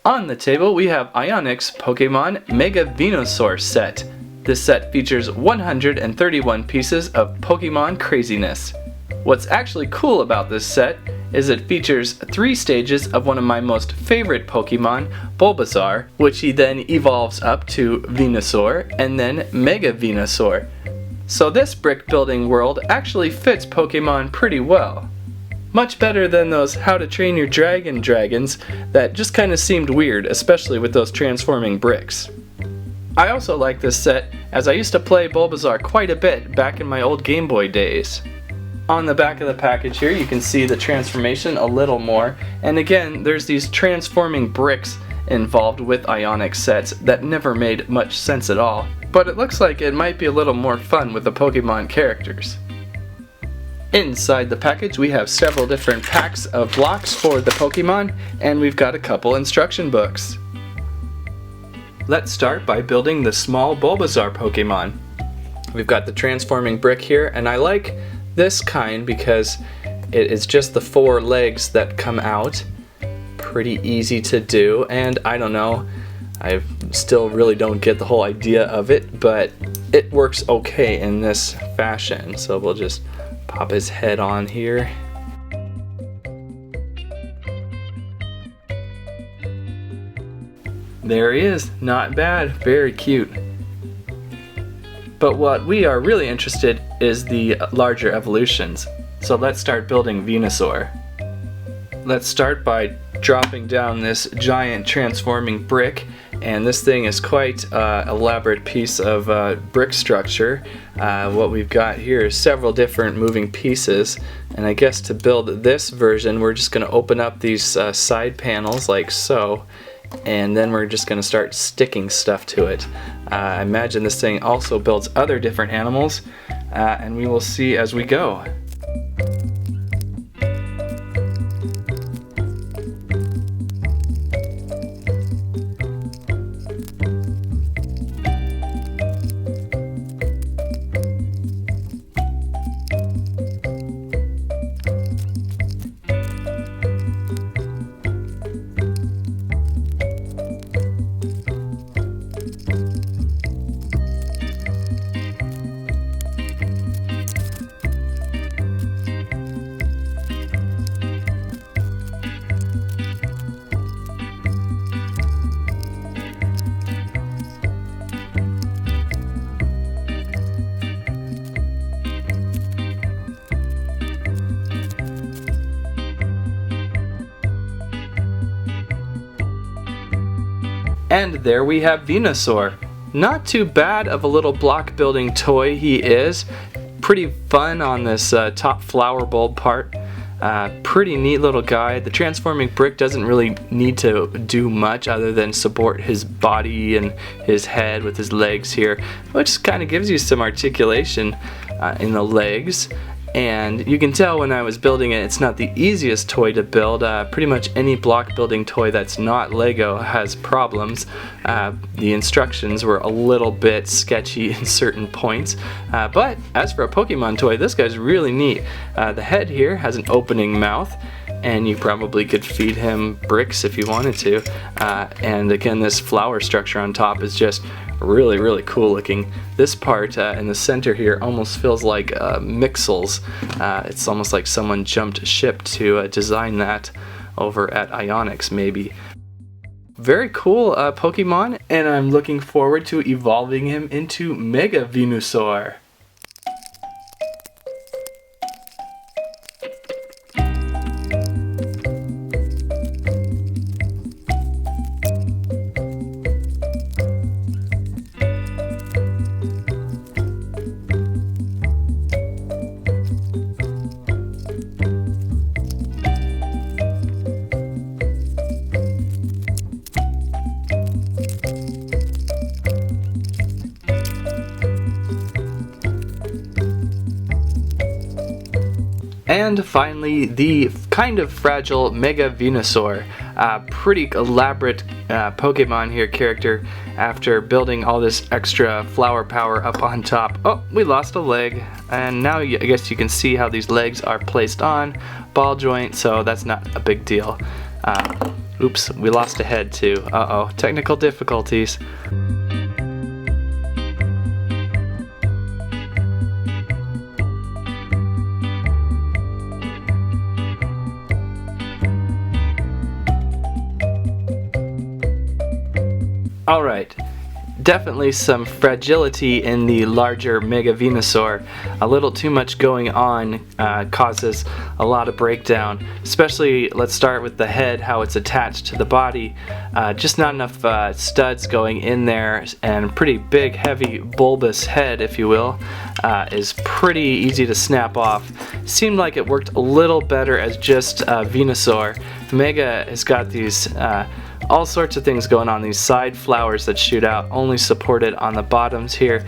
On the table we have Ionix Pokemon Mega Venusaur Set. This set features 131 pieces of Pokemon craziness. What's actually cool about this set is it features 3 stages of one of my most favorite Pokemon, Bulbasaur, which he then evolves up to Venusaur and then Mega Venusaur. So this brick building world actually fits Pokemon pretty well. Much better than those How to Train Your Dragon dragons that just kind of seemed weird, especially with those transforming bricks. I also like this set as I used to play Bulbasaur quite a bit back in my old Game Boy days. On the back of the package here you can see the transformation a little more, and again there's these transforming bricks involved with Ionix sets that never made much sense at all, but it looks like it might be a little more fun with the Pokemon characters. Inside the package we have several different packs of blocks for the Pokemon, and we've got a couple instruction books. Let's start by building the small Bulbasaur Pokemon. We've got the transforming brick here, and I like this kind because it is just the 4 legs that come out. Pretty easy to do, and I don't know, I still really don't get the whole idea of it, but it works okay in this fashion. So we'll just pop his head on here. There he is, not bad, very cute. But what we are really interested is the larger evolutions. So let's start building Venusaur. Let's start by dropping down this giant transforming brick, and this thing is quite an elaborate piece of brick structure. What we've got here is several different moving pieces, and I guess to build this version we're just going to open up these side panels like so, and then we're just going to start sticking stuff to it. I imagine this thing also builds other different animals, and we will see as we go. And there we have Venusaur. Not too bad of a little block building toy he is. Pretty fun on this top flower bulb part. Pretty neat little guy. The transforming brick doesn't really need to do much other than support his body and his head with his legs here, which kind of gives you some articulation in the legs. And you can tell when I was building it, it's not the easiest toy to build. Pretty much any block building toy that's not Lego has problems. The instructions were a little bit sketchy in certain points. But as for a Pokemon toy, this guy's really neat. The head here has an opening mouth, and you probably could feed him bricks if you wanted to. And again, this flower structure on top is just really cool looking. This part in the center here almost feels like Mixels. It's almost like someone jumped ship to design that over at Ionix maybe. Very cool Pokemon, and I'm looking forward to evolving him into Mega Venusaur. And finally, the kind of fragile Mega Venusaur. Pretty elaborate Pokemon here character after building all this extra flower power up on top. Oh, we lost a leg, and now I guess you can see how these legs are placed on ball joint, so that's not a big deal. Oops, we lost a head too. Uh-oh, technical difficulties. Alright, definitely some fragility in the larger Mega Venusaur. A little too much going on causes a lot of breakdown, especially, let's start with the head, how it's attached to the body. Just not enough studs going in there, and pretty big, heavy, bulbous head, if you will, is pretty easy to snap off. Seemed like it worked a little better as just Venusaur. Mega has got these all sorts of things going on, these side flowers that shoot out, only supported on the bottoms here.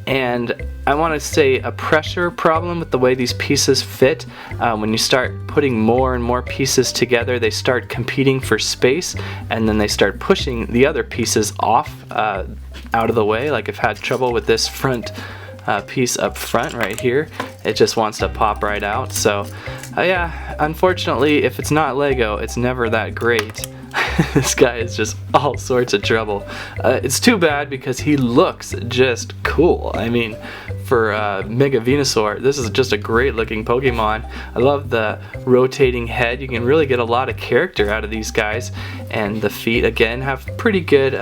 And I want to say a pressure problem with the way these pieces fit. When you start putting more and more pieces together, they start competing for space, and then they start pushing the other pieces off out of the way. Like I've had trouble with this front piece up front right here. It just wants to pop right out. So yeah, unfortunately, if it's not Lego, it's never that great. This guy is just all sorts of trouble. It's too bad because he looks just cool. I mean, for Mega Venusaur, this is just a great looking Pokemon. I love the rotating head. You can really get a lot of character out of these guys. And the feet, again, have pretty good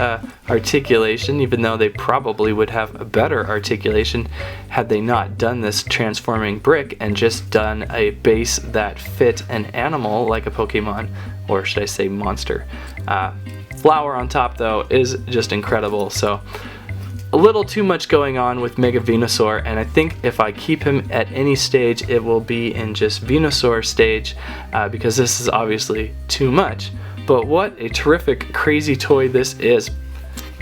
articulation, even though they probably would have a better articulation had they not done this transforming brick and just done a base that fit an animal like a Pokemon, or should I say monster. Flower on top though is just incredible. So a little too much going on with Mega Venusaur, and I think if I keep him at any stage, it will be in just Venusaur stage, because this is obviously too much. But what a terrific, crazy toy this is,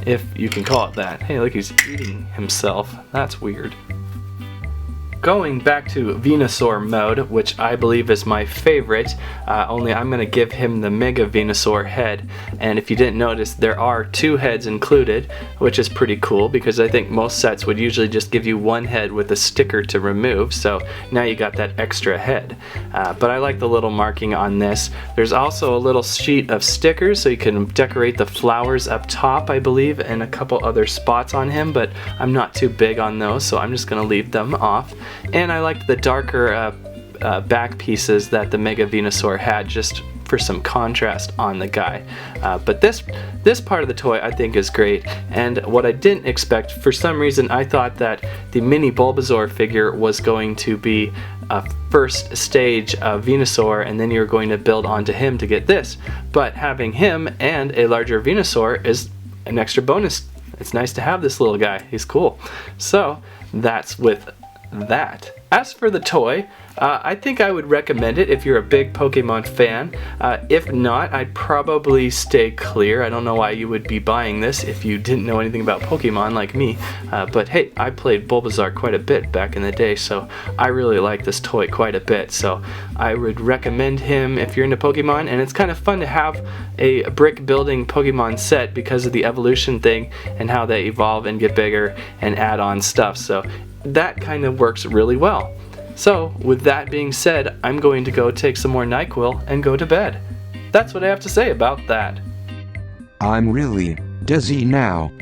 if you can call it that. Hey, look, he's eating himself. That's weird. Going back to Venusaur mode, which I believe is my favorite, only I'm going to give him the Mega Venusaur head. And if you didn't notice, there are 2 heads included, which is pretty cool because I think most sets would usually just give you 1 head with a sticker to remove, so now you got that extra head. But I like the little marking on this. There's also a little sheet of stickers so you can decorate the flowers up top, I believe, and a couple other spots on him, but I'm not too big on those, so I'm just going to leave them off. And I liked the darker back pieces that the Mega Venusaur had, just for some contrast on the guy. But this part of the toy I think is great, and what I didn't expect, for some reason I thought that the mini Bulbasaur figure was going to be a first stage of Venusaur, and then you're going to build onto him to get this. But having him and a larger Venusaur is an extra bonus. It's nice to have this little guy. He's cool. So that's with that. As for the toy, I think I would recommend it if you're a big Pokemon fan. If not, I'd probably stay clear. I don't know why you would be buying this if you didn't know anything about Pokemon like me. But hey, I played Bulbasaur quite a bit back in the day, so I really like this toy quite a bit. So I would recommend him if you're into Pokemon, and it's kind of fun to have a brick building Pokemon set because of the evolution thing and how they evolve and get bigger and add on stuff. So that kind of works really well. So with that being said, I'm going to go take some more NyQuil and go to bed. That's what I have to say about that. I'm really dizzy now.